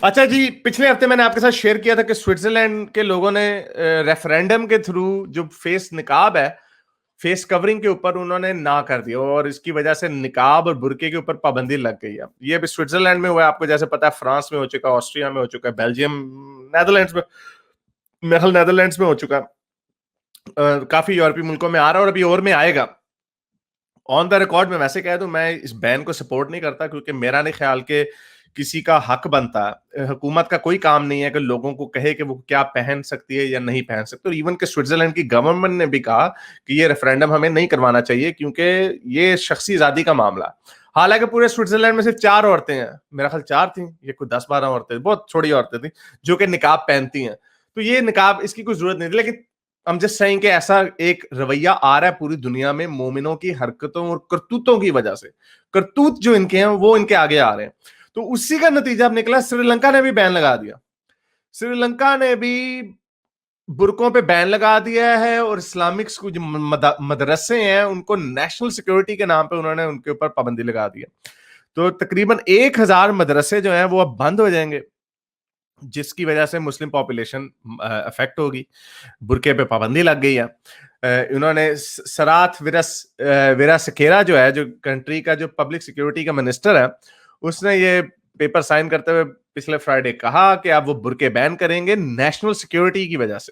اچھا جی، پچھلے ہفتے میں نے آپ کے ساتھ شیئر کیا تھا کہ سوئٹزرلینڈ کے لوگوں نے ریفرینڈم کے تھرو جو فیس نقاب ہے، فیس کورنگ کے اوپر انہوں نے نہ کر دیا، اور اس کی وجہ سے نقاب اور برقعے کے اوپر پابندی لگ گئی ہے. یہ بھی سوئٹزرلینڈ میں ہوا ہے، آپ کو جیسے پتا ہے فرانس میں ہو چکا ہے، آسٹریا میں ہو چکا ہے، بیلجیم، نیدرلینڈس میں، نیدرلینڈس میں ہو چکا ہے، کافی یورپی ملکوں میں آ رہا ہے، اور ابھی اور میں آئے گا. آن دا ریکارڈ میں ویسے کہہ دوں، میں اس بین کو سپورٹ نہیں کرتا، کیونکہ میرا نہیں خیال کہ کسی کا حق بنتا ہے. حکومت کا کوئی کام نہیں ہے کہ لوگوں کو کہے کہ وہ کیا پہن سکتی ہے یا نہیں پہن سکتی. اور ایون کہ سوئٹزرلینڈ کی گورنمنٹ نے بھی کہا کہ یہ ریفرینڈم ہمیں نہیں کروانا چاہیے، کیونکہ یہ شخصی آزادی کا معاملہ. حالانکہ پورے سوئٹزرلینڈ میں صرف 4 عورتیں ہیں، میرا خیال 4 تھیں، یہ کوئی 10-12 عورتیں، بہت چھوٹی عورتیں تھیں جو کہ نقاب پہنتی ہیں. تو یہ نقاب، اس کی کوئی ضرورت نہیں تھی. لیکن I'm just saying کہ ایسا ایک رویہ آ رہا ہے پوری دنیا میں مومنوں کی حرکتوں اور کرتوتوں کی وجہ سے. کرتوت جو ان کے ہیں وہ ان کے آگے آ رہے ہیں. تو اسی کا نتیجہ اب نکلا، سری لنکا نے بھی بین لگا دیا. سری لنکا نے بھی برقعوں پہ بین لگا دیا ہے، اور اسلامک جو مدرسے ہیں ان کو نیشنل سیکورٹی کے نام پہ انہوں نے ان کے اوپر پابندی لگا دیا. تو تقریباً 1000 مدرسے جو ہیں وہ اب بند ہو جائیں گے، جس کی وجہ سے مسلم پاپولیشن افیکٹ ہوگی. برقعے پہ پابندی لگ گئی ہے. انہوں نے سرات ویرا سکیرا جو ہے، جو کنٹری کا جو پبلک سیکیورٹی کا منسٹر ہے، اس نے یہ پیپر سائن کرتے ہوئے پچھلے فرائیڈے کہا کہ اب وہ برقعے بین کریں گے نیشنل سیکیورٹی کی وجہ سے.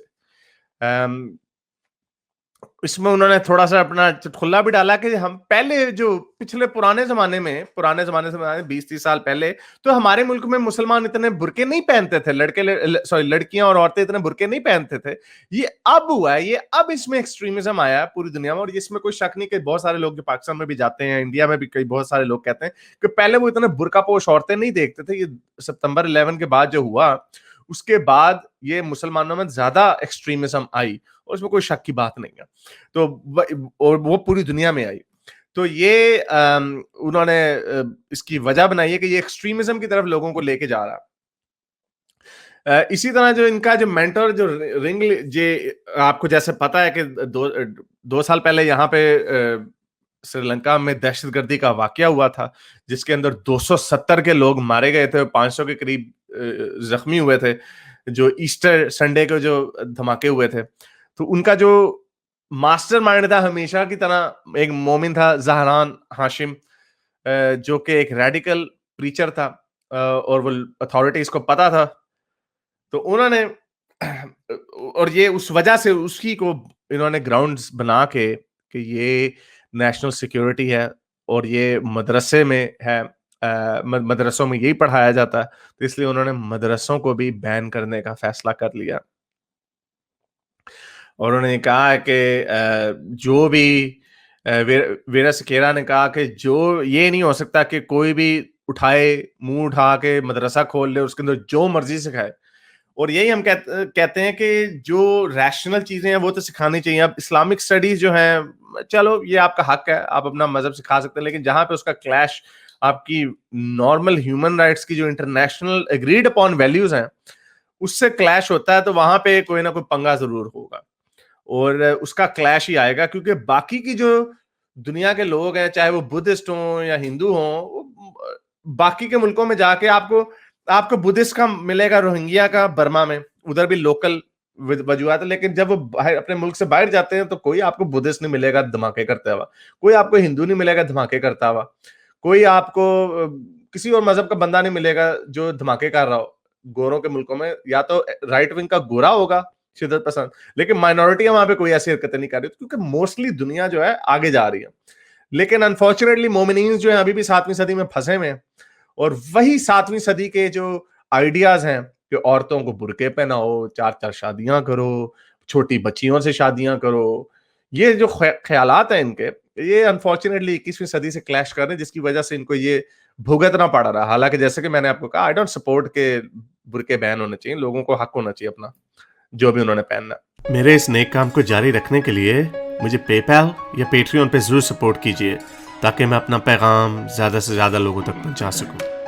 اس میں انہوں نے تھوڑا سا اپنا چٹخلا بھی ڈالا کہ ہم پہلے جو پچھلے پرانے زمانے سے 20-30 سال پہلے تو ہمارے ملک میں مسلمان اتنے برقعے نہیں پہنتے تھے، لڑکیاں اور عورتیں اتنے برقعے نہیں پہنتے تھے. یہ اب ہوا ہے، یہ اب اس میں ایکسٹریمزم آیا ہے پوری دنیا میں. اور اس میں کوئی شک نہیں کہ بہت سارے لوگ جو پاکستان میں بھی جاتے ہیں، انڈیا میں بھی کئی بہت سارے لوگ کہتے ہیں کہ پہلے وہ اتنے برقع پوش عورتیں نہیں دیکھتے تھے. یہ سپتمبر 11 کے بعد جو ہوا، اس کے بعد یہ مسلمانوں میں زیادہ ایکسٹریمزم آئی، اور اس میں کوئی شک کی بات نہیں ہے. تو اور وہ پوری دنیا میں آئی. تو یہ انہوں نے اس کی وجہ بنائی ہے کہ یہ ایکسٹریمزم کی طرف لوگوں کو لے کے جا رہا. اسی طرح جو ان کا جو مینٹر جو رنگ، آپ کو جیسے پتا ہے کہ 2 سال پہلے یہاں پہ سری لنکا میں دہشت گردی کا واقعہ ہوا تھا، جس کے اندر 270 کے لوگ مارے گئے تھے، 500 کے قریب زخمی ہوئے تھے، جو ایسٹر سنڈے کو جو دھماکے ہوئے تھے. تو ان کا جو ماسٹر مائنڈ تھا ہمیشہ کی طرح ایک مومن تھا، زہران ہاشم، جو کہ ایک ریڈیکل پریچر تھا، اور وہ اتھارٹیز کو پتا تھا. تو انہوں نے، اور یہ اس وجہ سے اس کی کو انہوں نے گراؤنڈز بنا کے کہ یہ نیشنل سیکیورٹی ہے اور یہ مدرسے میں ہے، مدرسوں میں یہی پڑھایا جاتا ہے، تو اس لیے انہوں نے مدرسوں کو بھی بین کرنے کا فیصلہ کر لیا. اور انہوں نے کہا کہ جو بھی ویرا سکیرا نے کہا کہ جو یہ نہیں ہو سکتا کہ کوئی بھی منہ اٹھا کے مدرسہ کھول لے، اس کے اندر جو مرضی سکھائے. اور یہی ہم کہتے ہیں کہ جو ریشنل چیزیں ہیں وہ تو سکھانی چاہیے. اب اسلامک سٹڈیز جو ہیں، چلو یہ آپ کا حق ہے، آپ اپنا مذہب سکھا سکتے ہیں، لیکن جہاں پہ اس کا کلیش آپ کی نارمل ہیومن رائٹس کی جو انٹرنیشنل اگریڈ اپون ویلیوز ہیں اس سے کلیش ہوتا ہے، تو وہاں پہ کوئی نہ کوئی پنگا ضرور ہوگا، اور اس کا کلیش ہی آئے گا. کیونکہ باقی کی جو دنیا کے لوگ ہیں، چاہے وہ بدھسٹ ہوں یا ہندو ہوں، باقی کے ملکوں میں جا کے آپ کو بدھسٹ کا ملے گا، روہنگیا کا برما میں، ادھر بھی لوکل وجوہات ہے. لیکن جب وہ اپنے ملک سے باہر جاتے ہیں تو کوئی آپ کو بدھسٹ نہیں ملے گا دھماکے کرتا ہوا، کوئی آپ کو ہندو نہیں ملے گا دھماکے کرتا ہوا، کوئی آپ کو کسی اور مذہب کا بندہ نہیں ملے گا جو دھماکے کر رہا ہو. گوروں کے ملکوں میں یا تو رائٹ ونگ کا گورا ہوگا شدت پسند، لیکن مائنورٹیاں وہاں پہ کوئی ایسی حرکتیں نہیں کر رہی، کیونکہ موسٹلی دنیا جو ہے آگے جا رہی ہے. لیکن انفارچونیٹلی مومنین جو ہیں ابھی بھی 7ویں صدی میں پھنسے ہوئے ہیں، اور وہی 7ویں صدی کے جو آئیڈیاز ہیں کہ عورتوں کو برقعے پہناؤ، 4 شادیاں کرو، چھوٹی بچیوں سے شادیاں کرو، یہ جو خیالات ہیں ان کے، یہ انفارچونیٹلی 21ویں صدی سے کلیش کر رہے ہیں، جس کی وجہ سے ان کو یہ بھگتنا پڑ رہا ہے. حالانکہ جیسے کہ میں نے آپ کو کہا، آئی ڈونٹ سپورٹ کہ برقعے بین ہونے چاہیے، لوگوں کو حق ہونا چاہیے اپنا جو بھی انہوں نے پہننا. میرے اس نیک کام کو جاری رکھنے کے لیے مجھے پے پیل یا پیٹریون پہ ضرور سپورٹ کیجیے، تاکہ میں اپنا پیغام زیادہ سے زیادہ لوگوں تک پہنچا سکوں.